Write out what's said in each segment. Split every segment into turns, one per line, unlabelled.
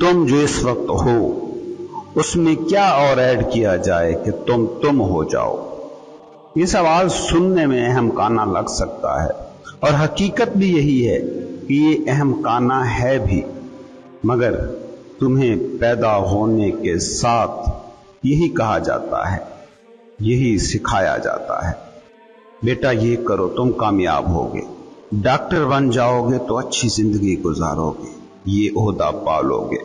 तुम जो इस वक्त हो उसमें क्या और ऐड किया जाए कि तुम हो जाओ। ये सवाल सुनने में अहम काना लग सकता है और हकीकत भी यही है कि ये अहम काना है भी, मगर तुम्हें पैदा होने के साथ यही कहा जाता है, यही सिखाया जाता है, बेटा ये करो तुम कामयाब होगे, डॉक्टर बन जाओगे तो अच्छी जिंदगी गुजारोगे, ये ओहदा पालोगे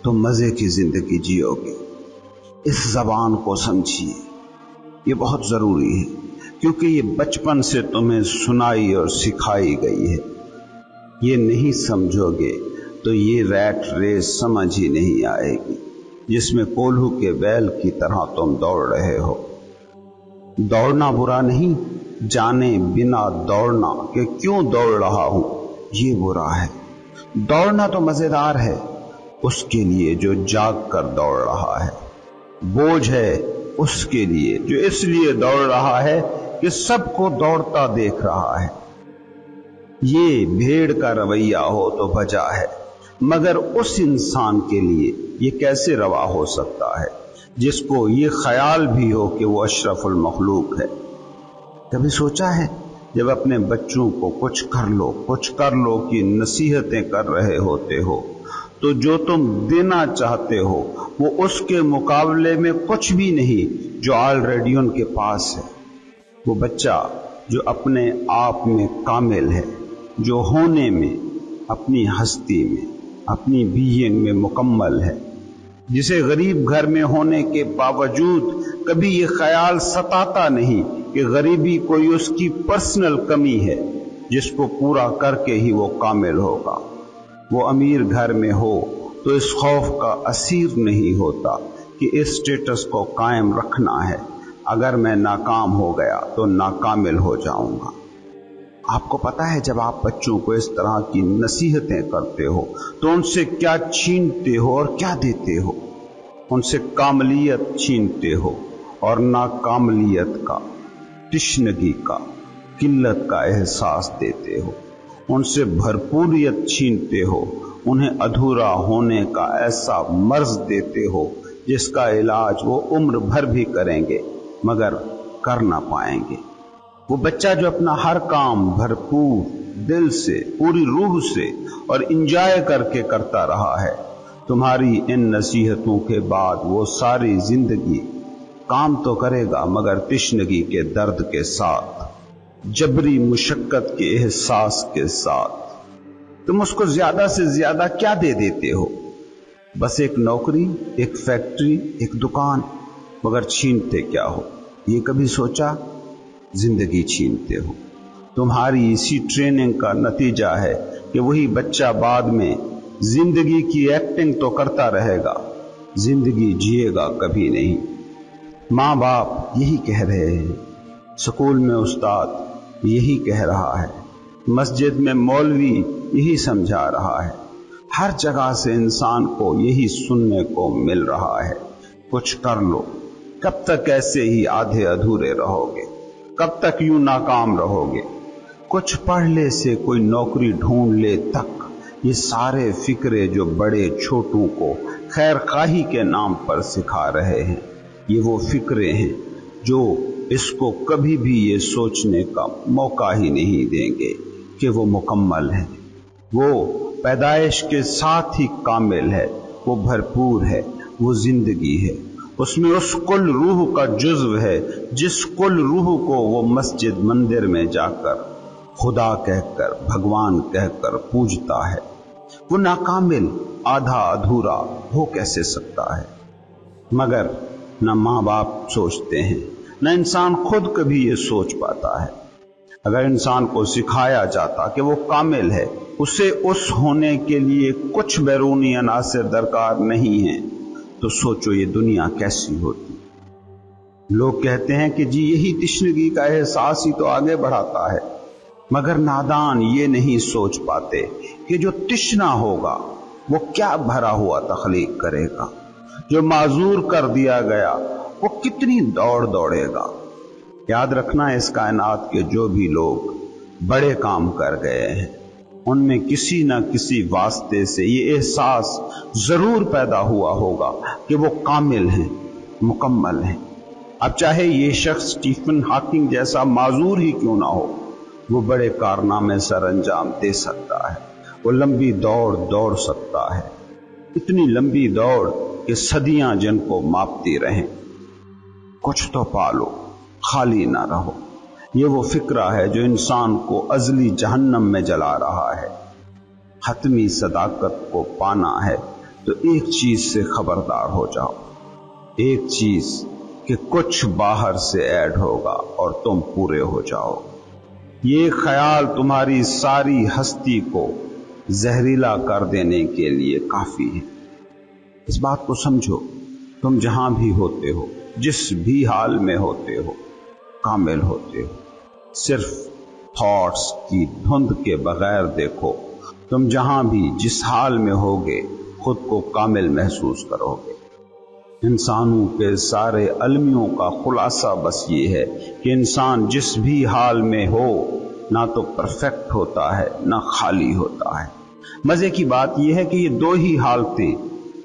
तो मजे की जिंदगी जियोगे। इस जबान को समझिए, ये बहुत जरूरी है क्योंकि ये बचपन से तुम्हें सुनाई और सिखाई गई है। ये नहीं समझोगे तो ये रैट रेस समझ ही नहीं आएगी जिसमें कोल्हू के बैल की तरह तुम दौड़ रहे हो। दौड़ना बुरा नहीं, जाने बिना दौड़ना कि क्यों दौड़ रहा हूं ये बुरा है। दौड़ना तो मजेदार है उसके लिए जो जाग कर दौड़ रहा है, बोझ है उसके लिए जो इसलिए दौड़ रहा है कि सबको दौड़ता देख रहा है। ये भेड़ का रवैया हो तो बजा है, मगर उस इंसान के लिए ये कैसे रवा हो सकता है जिसको ये ख्याल भी हो कि वो अशरफुल मखलूक है। कभी सोचा है जब अपने बच्चों को कुछ कर लो की नसीहतें कर रहे होते हो तो जो तुम देना चाहते हो वो उसके मुकाबले में कुछ भी नहीं जो ऑलरेडी उनके पास है। वो बच्चा जो अपने आप में कामिल है, जो होने में, अपनी हस्ती में, अपनी बीइंग में मुकम्मल है, जिसे गरीब घर में होने के बावजूद कभी ये ख्याल सताता नहीं कि गरीबी कोई उसकी पर्सनल कमी है जिसको पूरा करके ही वो कामिल होगा। वो अमीर घर में हो तो इस खौफ का असीर नहीं होता कि इस स्टेटस को कायम रखना है, अगर मैं नाकाम हो गया तो नाकामिल हो जाऊंगा। आपको पता है जब आप बच्चों को इस तरह की नसीहतें करते हो तो उनसे क्या छीनते हो और क्या देते हो? उनसे कामलियत छीनते हो और नाकामलियत का, तिश्नगी का, किल्लत का एहसास देते हो। उनसे भरपूरियत छीनते हो, उन्हें अधूरा होने का ऐसा मर्ज देते हो जिसका इलाज वो उम्र भर भी करेंगे मगर कर ना पाएंगे। वो बच्चा जो अपना हर काम भरपूर दिल से, पूरी रूह से और इंजॉय करके करता रहा है, तुम्हारी इन नसीहतों के बाद वो सारी जिंदगी काम तो करेगा मगर तिश्नगी के दर्द के साथ, जबरी मुशक्कत के एहसास के साथ। तुम उसको ज्यादा से ज्यादा क्या दे देते हो? बस एक नौकरी, एक फैक्ट्री, एक दुकान, मगर छीनते क्या हो? ये कभी सोचा? जिंदगी छीनते हो। तुम्हारी इसी ट्रेनिंग का नतीजा है कि वही बच्चा बाद में जिंदगी की एक्टिंग तो करता रहेगा, जिंदगी जिएगा कभी नहीं। माँ बाप यही कह रहे हैं, स्कूल में उस्ताद यही कह रहा है, मस्जिद में मौलवी यही समझा रहा है, हर जगह से इंसान को यही सुनने को मिल रहा है, कुछ कर लो। कब तक ऐसे ही आधे अधूरे रहोगे? कब तक यूं नाकाम रहोगे? कुछ पढ़ ले से कोई नौकरी ढूंढ ले तक ये सारे फिक्रे जो बड़े छोटों को खैर खाही के नाम पर सिखा रहे हैं, ये वो फिक्रे हैं जो इसको कभी भी ये सोचने का मौका ही नहीं देंगे कि वो मुकम्मल है, वो पैदाइश के साथ ही कामिल है, वो भरपूर है, वो जिंदगी है, उसमें उस कुल रूह का जुज्व है जिस कुल रूह को वो मस्जिद मंदिर में जाकर खुदा कहकर, भगवान कहकर पूजता है। वो नाकामिल, आधा अधूरा हो कैसे सकता है? मगर न माँ बाप सोचते हैं, न इंसान खुद कभी ये सोच पाता है। अगर इंसान को सिखाया जाता कि वो कामिल है, उसे उस होने के लिए कुछ बैरूनी अनासर दरकार नहीं है, तो सोचो ये दुनिया कैसी होती। लोग कहते हैं कि जी यही तिश्नगी का एहसास ही तो आगे बढ़ाता है, मगर नादान ये नहीं सोच पाते कि जो तिश्ना होगा वो क्या भरा हुआ तख्लीक करेगा, जो माजूर कर दिया गया वो कितनी दौड़ दौड़ेगा। याद रखना, इस कायनात के जो भी लोग बड़े काम कर गए हैं ان میں کسی نہ کسی واسطے سے یہ احساس ضرور پیدا ہوا ہوگا کہ وہ کامل ہیں، مکمل ہیں۔ اب چاہے یہ شخص اسٹیفن ہاکنگ جیسا معذور ہی کیوں نہ ہو، وہ بڑے کارنامے سر انجام دے سکتا ہے، وہ لمبی دوڑ سکتا ہے، اتنی لمبی دوڑ کہ صدیاں جن کو ماپتی رہیں۔ کچھ تو پالو، خالی نہ رہو، یہ وہ فکرہ ہے جو انسان کو ازلی جہنم میں جلا رہا ہے۔ حتمی صداقت کو پانا ہے تو ایک چیز سے خبردار ہو جاؤ، ایک چیز کہ کچھ باہر سے ایڈ ہوگا اور تم پورے ہو جاؤ۔ یہ خیال تمہاری ساری ہستی کو زہریلا کر دینے کے لیے کافی ہے۔ اس بات کو سمجھو، تم جہاں بھی ہوتے ہو، جس بھی حال میں ہوتے ہو، کامل ہوتے ہو۔ صرف تھاٹس کی دھند کے بغیر دیکھو، تم جہاں بھی جس حال میں ہوگے خود کو کامل محسوس کرو گے۔ انسانوں کے سارے المیوں کا خلاصہ بس یہ ہے کہ انسان جس بھی حال میں ہو نہ تو پرفیکٹ ہوتا ہے نہ خالی ہوتا ہے۔ مزے کی بات یہ ہے کہ یہ دو ہی حالتیں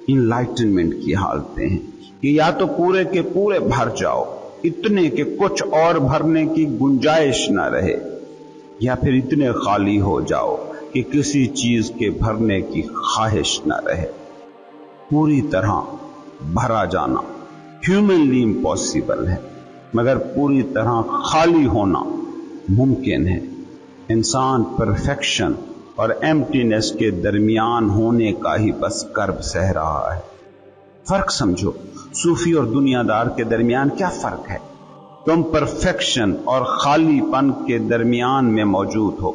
انلائٹنمنٹ کی حالتیں ہیں کہ یا تو پورے کے پورے بھر جاؤ، اتنے کہ کچھ اور بھرنے کی گنجائش نہ رہے، یا پھر اتنے خالی ہو جاؤ کہ کسی چیز کے بھرنے کی خواہش نہ رہے۔ پوری طرح بھرا جانا ہیومنلی امپاسبل ہے، مگر پوری طرح خالی ہونا ممکن ہے۔ انسان پرفیکشن اور ایمٹینس کے درمیان ہونے کا ہی بس کرب سہ رہا ہے۔ فرق سمجھو، صوفی اور دنیا دار کے درمیان کیا فرق ہے؟ تم پرفیکشن اور خالی پن کے درمیان میں موجود ہو۔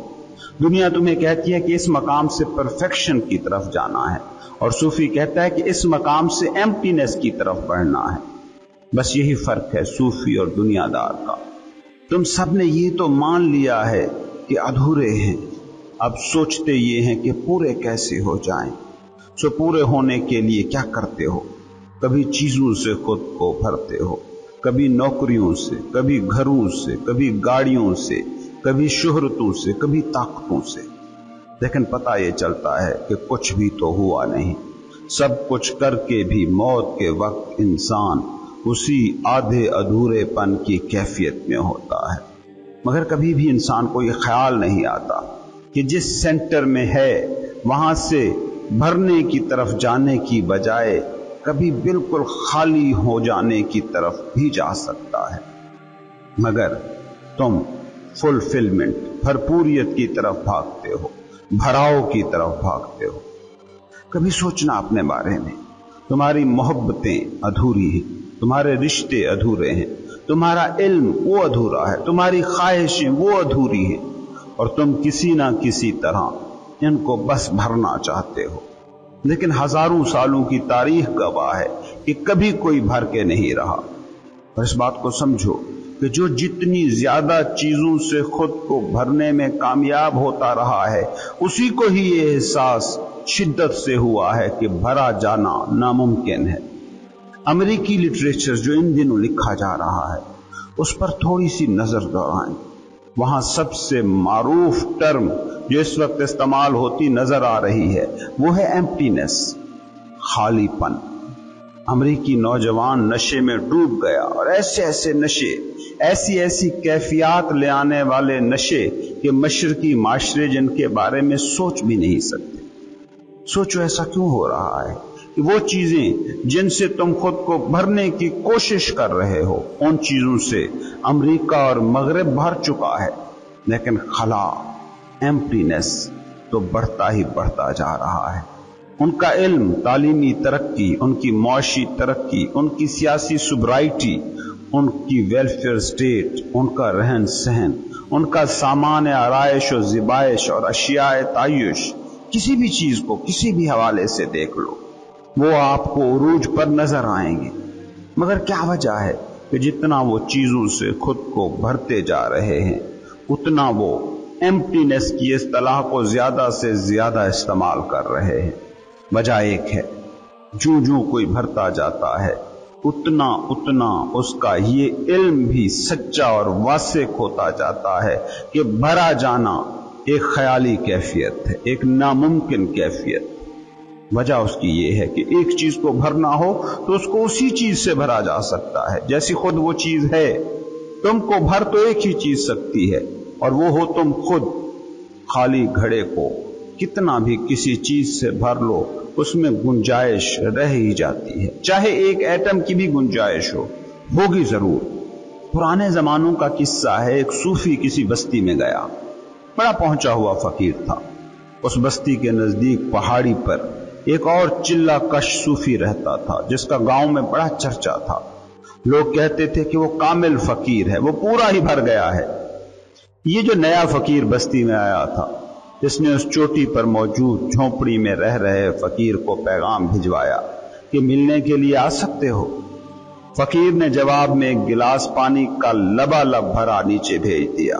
دنیا تمہیں کہتی ہے کہ اس مقام سے پرفیکشن کی طرف جانا ہے، اور صوفی کہتا ہے کہ اس مقام سے ایمپٹینس کی طرف بڑھنا ہے۔ بس یہی فرق ہے صوفی اور دنیا دار کا۔ تم سب نے یہ تو مان لیا ہے کہ ادھورے ہیں، اب سوچتے یہ ہیں کہ پورے کیسے ہو جائیں۔ سو پورے ہونے کے لیے کیا کرتے ہو؟ کبھی چیزوں سے خود کو بھرتے ہو، کبھی نوکریوں سے، کبھی گھروں سے، کبھی گاڑیوں سے، کبھی شہرتوں سے، کبھی طاقتوں سے۔ لیکن پتہ یہ چلتا ہے کہ کچھ بھی تو ہوا نہیں۔ سب کچھ کر کے بھی موت کے وقت انسان اسی آدھے ادھورے پن کی کیفیت میں ہوتا ہے۔ مگر کبھی بھی انسان کو یہ خیال نہیں آتا کہ جس سینٹر میں ہے وہاں سے بھرنے کی طرف جانے کی بجائے کبھی بالکل خالی ہو جانے کی طرف بھی جا سکتا ہے۔ مگر تم فلفلمنٹ، بھرپوریت کی طرف بھاگتے ہو، بھراؤ کی طرف بھاگتے ہو۔ کبھی سوچنا اپنے بارے میں، تمہاری محبتیں ادھوری ہیں، تمہارے رشتے ادھورے ہیں، تمہارا علم وہ ادھورا ہے، تمہاری خواہشیں وہ ادھوری ہیں، اور تم کسی نہ کسی طرح ان کو بس بھرنا چاہتے ہو۔ لیکن ہزاروں سالوں کی تاریخ گواہ ہے کہ کبھی کوئی بھر کے نہیں رہا۔ اور اس بات کو سمجھو کہ جو جتنی زیادہ چیزوں سے خود کو بھرنے میں کامیاب ہوتا رہا ہے، اسی کو ہی یہ احساس شدت سے ہوا ہے کہ بھرا جانا ناممکن ہے۔ امریکی لٹریچر جو ان دنوں لکھا جا رہا ہے، اس پر تھوڑی سی نظر دوڑائیں۔ وہاں سب سے معروف ٹرم جو اس وقت استعمال ہوتی نظر آ رہی ہے وہ ہے ایمپٹینس، خالی پن۔ امریکی نوجوان نشے میں ڈوب گیا، اور ایسے نشے، ایسی کیفیات لے آنے والے نشے کہ مشرقی معاشرے جن کے بارے میں سوچ بھی نہیں سکتے۔ سوچو ایسا کیوں ہو رہا ہے کہ وہ چیزیں جن سے تم خود کو بھرنے کی کوشش کر رہے ہو، ان چیزوں سے امریکہ اور مغرب بھر چکا ہے، لیکن خلا، ایمپٹینس تو بڑھتا ہی بڑھتا جا رہا ہے۔ ان کا علم، تعلیمی ترقی، ان کی معاشی ترقی، ان کی سیاسی سوبرائٹی، ان کی ویلفیئر سٹیٹ، ان کا رہن سہن، ان کا سامان آرائش و زیبائش اور اشیاء تعیش، کسی بھی چیز کو کسی بھی حوالے سے دیکھ لو، وہ آپ کو عروج پر نظر آئیں گے۔ مگر کیا وجہ ہے کہ جتنا وہ چیزوں سے خود کو بھرتے جا رہے ہیں، اتنا وہ ایمپٹینس کی اصطلاح کو زیادہ سے زیادہ استعمال کر رہے ہیں؟ وجہ ایک ہے، جو کوئی بھرتا جاتا ہے اتنا اس کا یہ علم بھی سچا اور واثق ہوتا جاتا ہے کہ بھرا جانا ایک خیالی کیفیت ہے، ایک ناممکن کیفیت۔ وجہ اس کی یہ ہے کہ ایک چیز کو بھرنا ہو تو اس کو اسی چیز سے بھرا جا سکتا ہے جیسی خود وہ چیز ہے۔ تم کو بھر تو ایک ہی چیز سکتی ہے اور وہ ہو تم خود۔ خالی گھڑے کو کتنا بھی کسی چیز سے بھر لو اس میں گنجائش رہ ہی جاتی ہے، چاہے ایک ایٹم کی بھی گنجائش ہوگی ضرور۔ پرانے زمانوں کا قصہ ہے، ایک صوفی کسی بستی میں گیا، بڑا پہنچا ہوا فقیر تھا۔ اس بستی کے نزدیک پہاڑی پر ایک اور چلہ کش صوفی رہتا تھا جس کا گاؤں میں بڑا چرچا تھا۔ لوگ کہتے تھے کہ وہ کامل فقیر ہے، وہ پورا ہی بھر گیا ہے۔ یہ جو نیا فقیر بستی میں آیا تھا، اس نے اس چوٹی پر موجود جھونپڑی میں رہ رہے فقیر کو پیغام بھجوایا کہ ملنے کے لیے آ سکتے ہو۔ فقیر نے جواب میں ایک گلاس پانی کا لبالب بھرا نیچے بھیج دیا،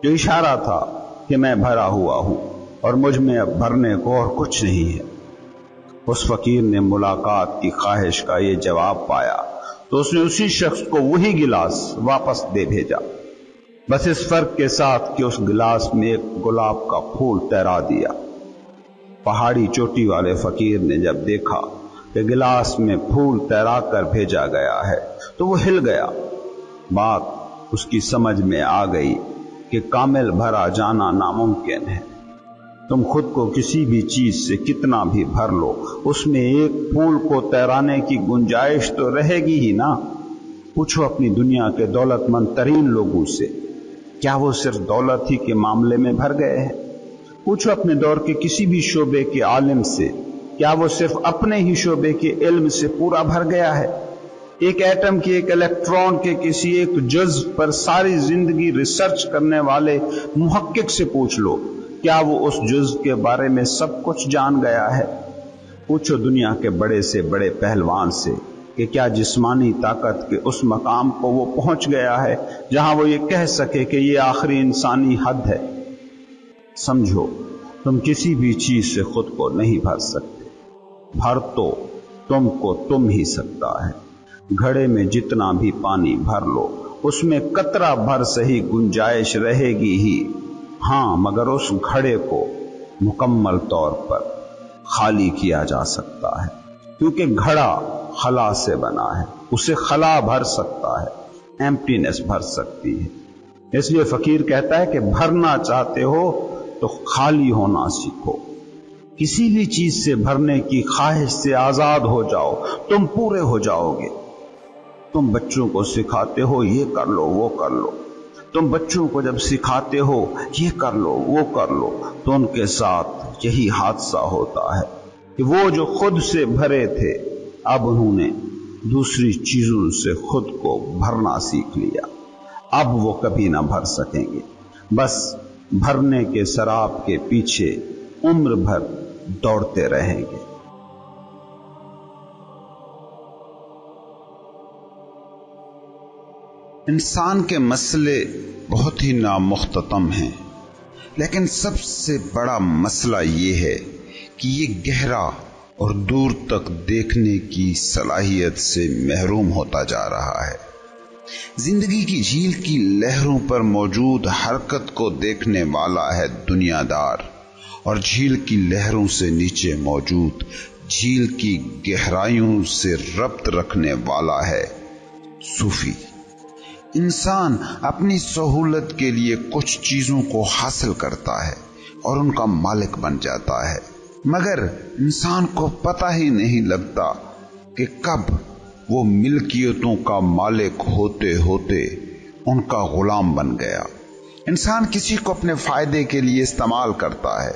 جو اشارہ تھا کہ میں بھرا ہوا ہوں اور مجھ میں اب بھرنے کو اور کچھ نہیں ہے۔ اس فقیر نے ملاقات کی خواہش کا یہ جواب پایا تو اس نے اسی شخص کو وہی گلاس واپس دے بھیجا، بس اس فرق کے ساتھ کہ اس گلاس میں ایک گلاب کا پھول تیرا دیا۔ پہاڑی چوٹی والے فقیر نے جب دیکھا کہ گلاس میں پھول تیرا کر بھیجا گیا ہے تو وہ ہل گیا۔ بات اس کی سمجھ میں آ گئی کہ کامل بھرا جانا ناممکن ہے۔ تم خود کو کسی بھی چیز سے کتنا بھی بھر لو اس میں ایک پھول کو تیرانے کی گنجائش تو رہے گی ہی نا۔ پوچھو اپنی دنیا کے دولت مند ترین لوگوں سے، کیا وہ صرف دولت ہی کے معاملے میں بھر گئے ہیں؟ پوچھو اپنے دور کے کسی بھی شعبے کے عالم سے، کیا وہ صرف اپنے ہی شعبے کے علم سے پورا بھر گیا ہے؟ ایک ایٹم کے، ایک الیکٹران کے کسی ایک جزو پر ساری زندگی ریسرچ کرنے والے محقق سے پوچھ لو، کیا وہ اس جزو کے بارے میں سب کچھ جان گیا ہے؟ پوچھو دنیا کے بڑے سے بڑے پہلوان سے کہ کیا جسمانی طاقت کے اس مقام کو وہ پہنچ گیا ہے جہاں وہ یہ کہہ سکے کہ یہ آخری انسانی حد ہے۔ سمجھو تم کسی بھی چیز سے خود کو نہیں بھر سکتے، بھر تو تم کو تم ہی سکتا ہے۔ گھڑے میں جتنا بھی پانی بھر لو اس میں قطرہ بھر صحیح گنجائش رہے گی ہی، ہاں مگر اس گھڑے کو مکمل طور پر خالی کیا جا سکتا ہے، کیونکہ گھڑا خلا سے بنا ہے، اسے خلا بھر سکتا ہے، ایمپٹینس بھر سکتی ہے۔ اس لیے فقیر کہتا ہے کہ بھرنا چاہتے ہو تو خالی ہونا سیکھو۔ کسی بھی چیز سے بھرنے کی خواہش سے آزاد ہو جاؤ، تم پورے ہو جاؤ گے۔ تم بچوں کو سکھاتے ہو یہ کر لو وہ کر لو، تم بچوں کو جب سکھاتے ہو یہ کر لو وہ کر لو تو ان کے ساتھ یہی حادثہ ہوتا ہے کہ وہ جو خود سے بھرے تھے اب انہوں نے دوسری چیزوں سے خود کو بھرنا سیکھ لیا، اب وہ کبھی نہ بھر سکیں گے، بس بھرنے کے سراب کے پیچھے عمر بھر دوڑتے رہیں گے۔ انسان کے مسئلے بہت ہی نامختتم ہیں، لیکن سب سے بڑا مسئلہ یہ ہے کہ یہ گہرا اور دور تک دیکھنے کی صلاحیت سے محروم ہوتا جا رہا ہے۔ زندگی کی جھیل کی لہروں پر موجود حرکت کو دیکھنے والا ہے دنیا دار، اور جھیل کی لہروں سے نیچے موجود جھیل کی گہرائیوں سے ربط رکھنے والا ہے صوفی۔ انسان اپنی سہولت کے لیے کچھ چیزوں کو حاصل کرتا ہے اور ان کا مالک بن جاتا ہے، مگر انسان کو پتہ ہی نہیں لگتا کہ کب وہ ملکیتوں کا مالک ہوتے ہوتے ان کا غلام بن گیا۔ انسان کسی کو اپنے فائدے کے لیے استعمال کرتا ہے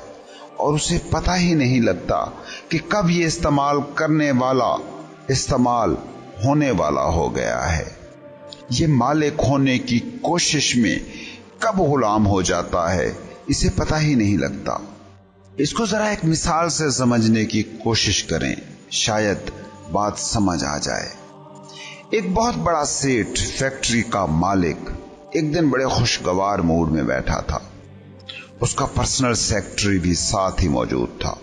اور اسے پتہ ہی نہیں لگتا کہ کب یہ استعمال کرنے والا استعمال ہونے والا ہو گیا ہے۔ یہ مالک ہونے کی کوشش میں کب غلام ہو جاتا ہے اسے پتہ ہی نہیں لگتا۔ اس کو ذرا ایک مثال سے سمجھنے کی کوشش کریں، شاید بات سمجھ آ جائے۔ ایک بہت بڑا سیٹ، فیکٹری کا مالک، ایک دن بڑے خوشگوار موڈ میں بیٹھا تھا۔ اس کا پرسنل سیکرٹری بھی ساتھ ہی موجود تھا۔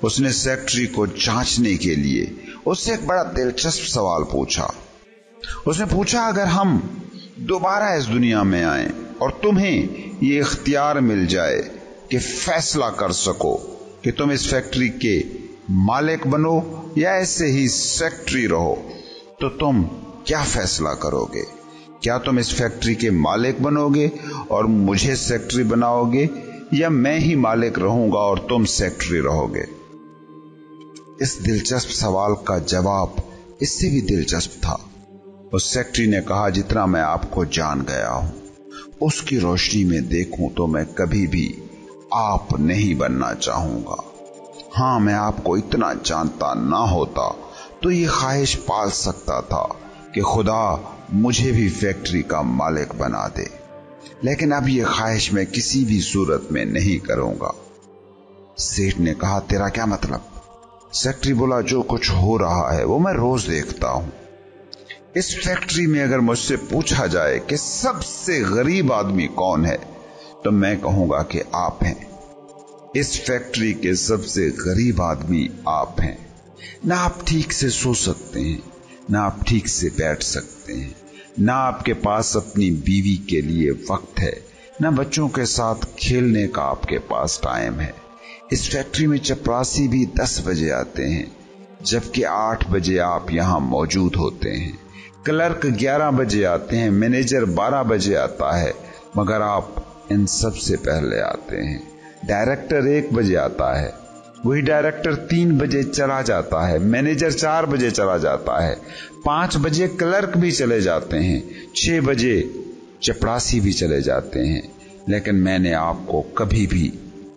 اس نے سیکرٹری کو جانچنے کے لیے اس سے ایک بڑا دلچسپ سوال پوچھا۔ اس نے پوچھا، اگر ہم دوبارہ اس دنیا میں آئیں اور تمہیں یہ اختیار مل جائے कि फैसला कर सको कि तुम इस फैक्ट्री के मालिक बनो या ऐसे ही सेक्रेटरी रहो, तो तुम क्या फैसला करोगे? क्या तुम इस फैक्ट्री के मालिक बनोगे और मुझे सेक्रेटरी बनाओगे, या मैं ही मालिक रहूंगा और तुम सेक्रेटरी रहोगे? इस दिलचस्प सवाल का जवाब इससे भी दिलचस्प था। उस सेक्रेटरी ने कहा, जितना मैं आपको जान गया हूं, उसकी रोशनी में देखूं तो मैं कभी भी आप नहीं बनना चाहूंगा। हाँ, मैं आपको इतना जानता ना होता तो ये ख्वाहिश पाल सकता था कि खुदा मुझे भी फैक्ट्री का मालिक बना दे, लेकिन अब ये ख्वाहिश मैं किसी भी सूरत में नहीं करूंगा। सेठ ने कहा, तेरा क्या मतलब? सेक्रेटरी बोला, जो कुछ हो रहा है वो मैं रोज देखता हूं। इस फैक्ट्री में अगर मुझसे पूछा जाए कि सबसे गरीब आदमी कौन है, तो मैं कहूंगा कि आप हैं। इस फैक्ट्री के सबसे गरीब आदमी आप हैं। ना आप ठीक से सो सकते हैं, ना आप ठीक से बैठ सकते हैं, ना आपके पास अपनी बीवी के लिए वक्त है, ना बच्चों के साथ खेलने का आपके पास टाइम है। इस फैक्ट्री में चपरासी भी 10 बजे आते हैं, जबकि 8 बजे आप यहां मौजूद होते हैं। क्लर्क 11 बजे आते हैं, मैनेजर 12 बजे आता है, मगर आप इन सब से पहले आते हैं। डायरेक्टर 1 बजे आता है, वही डायरेक्टर 3 बजे चला जाता है, मैनेजर 4 बजे चला जाता है, 5 बजे क्लर्क भी चले जाते हैं, 6 बजे चपरासी भी चले जाते हैं, लेकिन मैंने आपको कभी भी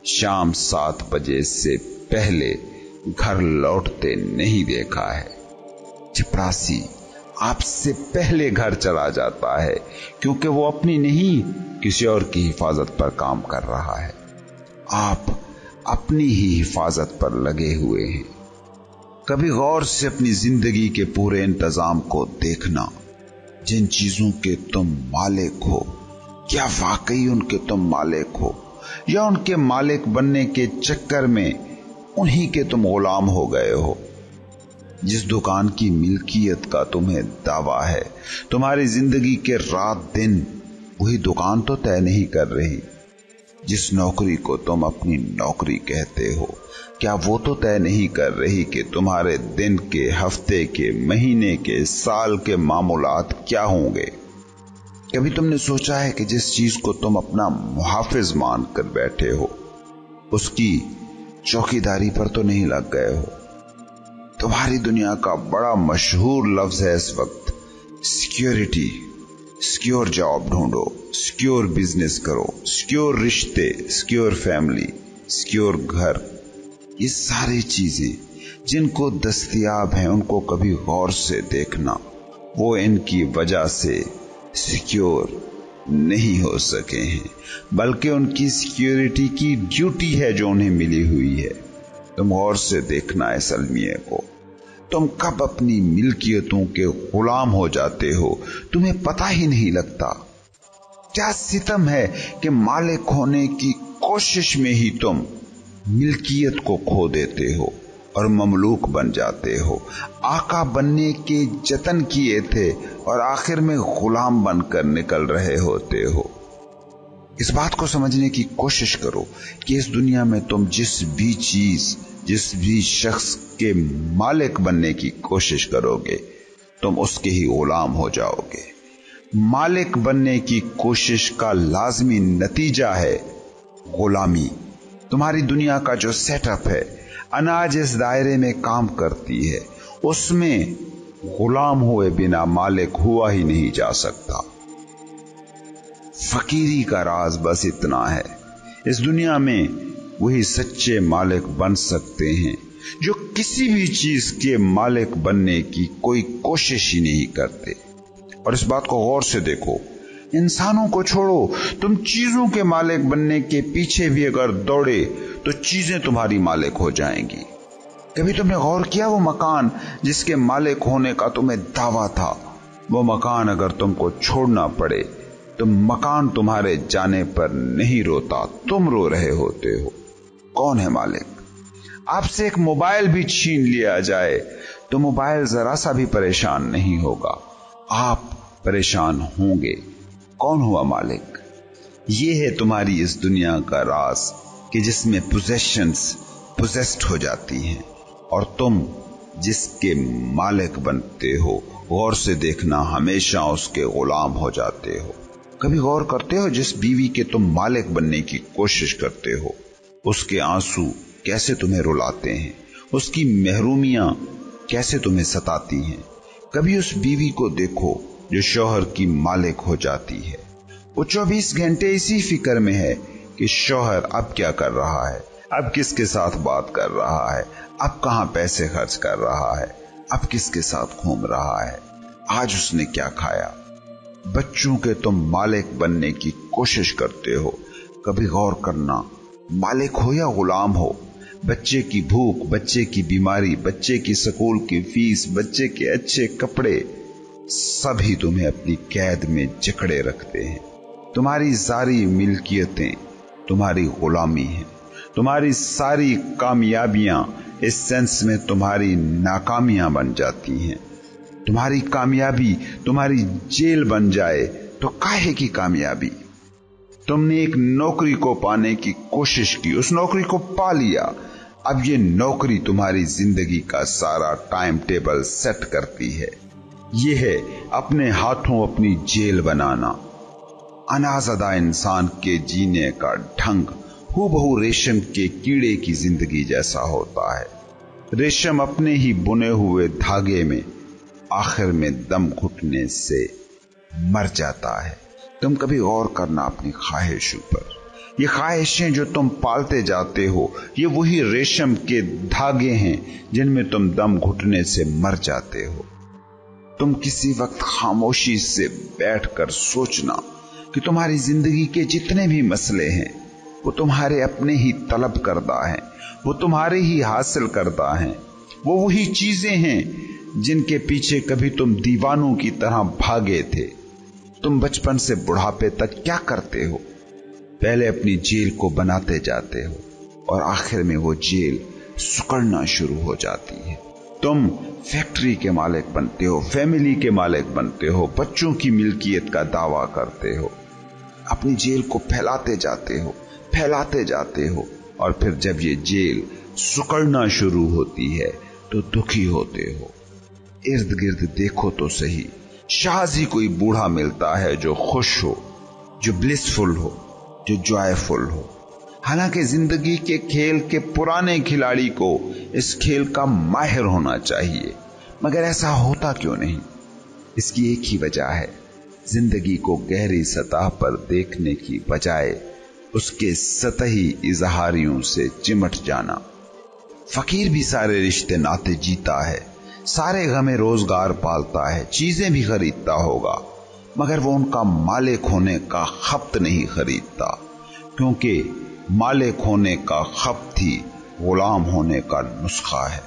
शाम 7 बजे से पहले घर लौटते नहीं देखा है। चपरासी आपसे पहले घर चला जाता है, क्योंकि वो अपनी नहीं किसी और की हिफाजत पर काम कर रहा है। आप अपनी ही हिफाजत पर लगे हुए हैं। कभी गौर से अपनी जिंदगी के पूरे इंतजाम को देखना। जिन चीजों के तुम मालिक हो, क्या वाकई उनके तुम मालिक हो, या उनके मालिक बनने के चक्कर में उन्हीं के तुम गुलाम हो गए हो? जिस दुकान की मिल्कियत का तुम्हें दावा है, तुम्हारी जिंदगी के रात दिन वही दुकान तो तय नहीं कर रही। जिस नौकरी को तुम अपनी नौकरी कहते हो, क्या वो तो तय नहीं कर रही कि तुम्हारे दिन के, हफ्ते के, महीने के, साल के मामूलात क्या होंगे? कभी तुमने सोचा है कि जिस चीज को तुम अपना मुहाफिज मान कर बैठे हो, उसकी चौकीदारी पर तो नहीं लग गए हो? तुम्हारी दुनिया का बड़ा मशहूर लफ्ज है इस वक्त सिक्योरिटी। सिक्योर जॉब ढूंढो, सिक्योर बिजनेस करो, सिक्योर रिश्ते, सिक्योर फैमिली, सिक्योर घर। ये सारी चीजें जिनको दस्तयाब हैं, उनको कभी गौर से देखना। वो इनकी वजह से सिक्योर नहीं हो सके हैं, बल्कि उनकी सिक्योरिटी की ड्यूटी है जो उन्हें मिली हुई है। तुम गौर से देखना इस अलमिये को। तुम कब अपनी मिल्कियतों के गुलाम हो जाते हो, तुम्हें पता ही नहीं लगता। क्या सितम है कि मालिक होने की कोशिश में ही तुम मिल्कियत को खो देते हो और ममलूक बन जाते हो। आका बनने के जतन किए थे और आखिर में गुलाम बनकर निकल रहे होते हो। इस बात को समझने की कोशिश करो कि इस दुनिया में तुम जिस भी चीज, जिस भी शख्स के मालिक बनने की कोशिश करोगे, तुम उसके ही गुलाम हो जाओगे। मालिक बनने की कोशिश का लाजमी नतीजा है गुलामी। तुम्हारी दुनिया का जो सेटअप है, अनाज इस दायरे में काम करती है, उसमें गुलाम हुए बिना मालिक हुआ ही नहीं जा सकता। फकीरी का राज बस इतना है, इस दुनिया में वही सच्चे मालिक बन सकते हैं जो किसी भी चीज के मालिक बनने की कोई कोशिश ही नहीं करते। और इस बात को गौर से देखो, इंसानों को छोड़ो, तुम चीजों के मालिक बनने के पीछे भी अगर दौड़े तो चीजें तुम्हारी मालिक हो जाएंगी। कभी तुमने गौर किया वो मकान जिसके मालिक होने का तुम्हें दावा था, वो मकान अगर तुमको छोड़ना पड़े तो मकान तुम्हारे जाने पर नहीं रोता, तुम रो रहे होते हो। कौन है मालिक? आपसे एक मोबाइल भी छीन लिया जाए तो मोबाइल जरा सा भी परेशान नहीं होगा, आप परेशान होंगे। कौन हुआ मालिक? ये है तुम्हारी इस दुनिया का राज कि जिसमें पोजेशंस पोजेस्ड हो जाती हैं और तुम जिसके मालिक बनते हो, गौर से देखना, हमेशा उसके गुलाम हो जाते हो। कभी गौर करते हो जिस बीवी के तुम मालिक बनने की कोशिश करते हो, उसके आंसू कैसे तुम्हें रुलाते हैं, उसकी महरूमियां कैसे तुम्हें सताती हैं। कभी उस बीवी को देखो जो शौहर की मालिक हो जाती है। वो 24 घंटे इसी फिक्र में है कि शौहर अब क्या कर रहा है, अब किसके साथ बात कर रहा है, अब कहां पैसे खर्च कर रहा है, अब किसके साथ घूम रहा है, आज उसने क्या खाया। बच्चों के तुम मालिक बनने की कोशिश करते हो। कभी गौर करना, मालिक हो या गुलाम हो, बच्चे की भूख, बच्चे की बीमारी, बच्चे की स्कूल की फीस, बच्चे के अच्छे कपड़े, सभी तुम्हें अपनी कैद में जकड़े रखते हैं। तुम्हारी सारी मिल्कियतें तुम्हारी गुलामी हैं। तुम्हारी सारी कामयाबियां इस सेंस में तुम्हारी नाकामियां बन जाती हैं। तुम्हारी कामयाबी तुम्हारी जेल बन जाए तो काहे की कामयाबी। तुमने एक नौकरी को पाने की कोशिश की, उस नौकरी को पा लिया, अब ये नौकरी तुम्हारी जिंदगी का सारा टाइम टेबल सेट करती है। ये है अपने हाथों अपनी जेल बनाना। अनाज़दा इंसान के जीने का ढंग हूबहू रेशम के कीड़े की जिंदगी जैसा होता है। रेशम अपने ही बुने हुए धागे में आखिर में दम घुटने से मर जाता है। तुम कभी गौर करना अपनी ख्वाहिशों पर। ये ख्वाहिशें जो तुम पालते जाते हो, ये वही रेशम के धागे हैं जिनमें तुम दम घुटने से मर जाते हो। तुम किसी वक्त खामोशी से बैठकर सोचना कि तुम्हारी जिंदगी के जितने भी मसले हैं वो तुम्हारे अपने ही तलब करदा हैं, वो तुम्हारे ही हासिल करदा हैं। वो वही चीजें हैं जिनके पीछे कभी तुम दीवानों की तरह भागे थे। तुम बचपन से बुढ़ापे तक क्या करते हो? पहले अपनी जेल को बनाते जाते हो और आखिर में वो जेल सुकड़ना शुरू हो जाती है। तुम फैक्ट्री के मालिक बनते हो, फैमिली के मालिक बनते हो, बच्चों की मिल्कियत का दावा करते हो, अपनी जेल को फैलाते जाते हो और फिर जब ये जेल सुकड़ना शुरू होती है तो दुखी होते हो। इर्द गिर्द देखो तो सही, शायद ही कोई बूढ़ा मिलता है जो खुश हो, जो ब्लिसफुल हो, जो जॉयफुल हो। हालांकि जिंदगी के खेल के पुराने खिलाड़ी को इस खेल का माहिर होना चाहिए, मगर ऐसा होता क्यों नहीं? इसकी एक ही वजह है, जिंदगी को गहरी सतह पर देखने की बजाय उसके सतही इजहारियों से चिमट जाना। फकीर भी सारे रिश्ते नाते जीता है, सारे गमे रोजगार पालता है, चीजें भी खरीदता होगा, मगर वो उनका मालिक होने का खप्त नहीं खरीदता, क्योंकि मालिक होने का खप्त ही गुलाम होने का नुस्खा है।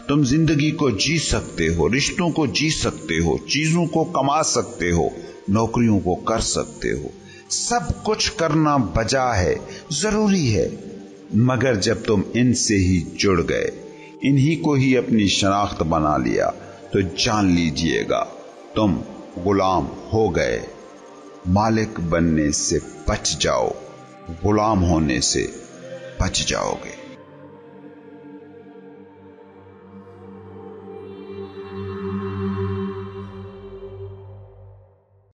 तुम जिंदगी को जी सकते हो, रिश्तों को जी सकते हो, चीजों को कमा सकते हो, नौकरियों को कर सकते हो, सब कुछ करना बजा है, जरूरी है, मगर जब तुम इनसे ही जुड़ गए, इन्हीं को ही अपनी शनाख्त बना लिया, तो जान लीजिएगा तुम गुलाम हो गए। मालिक बनने से बच जाओ, गुलाम होने से बच जाओगे।